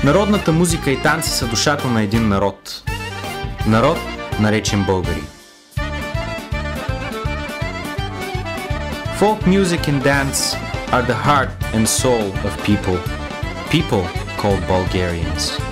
Народната музика и танци са душата на един народ. Народ, наречен българи. Folk music and dance are the heart and soul of people. People called Bulgarians.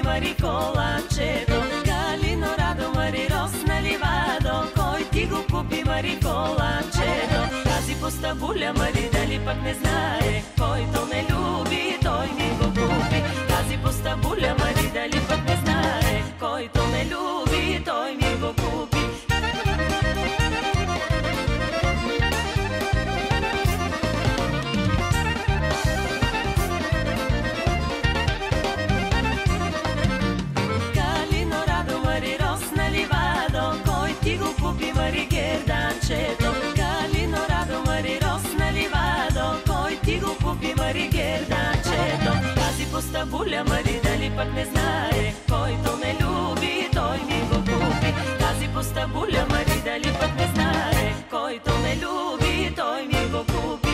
Мари коланчето, Галино Радо, Мари росна ливадо, кой ти го купи, Мари коланчето? Тази постабуля, Мари, дали пък не знае, който ме люби, той ми го купи. Тази постабуля, Мари, дали пък не знае, който ме люби, той ми го купи. Мари герданчето, Галино Радо, Мари росна ливадо, кой ти го купи, Мари герданчето? Тази постабуля, Мари, дали пък не знае, който ме люби, той ми го купи. Тази постабуля, Мари, дали пък не знае, който ме люби, той ми го купи.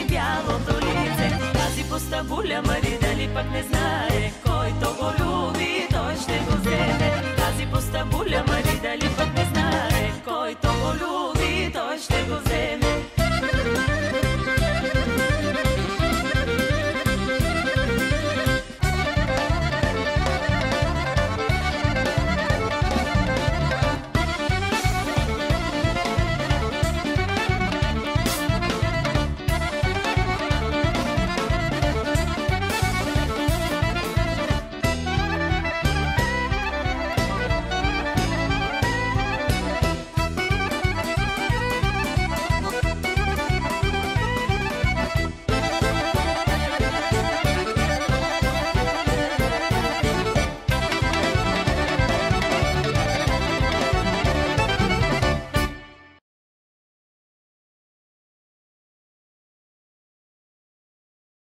Бялото лице, тази постабуля, Мари, дали пък не знае, който го люби.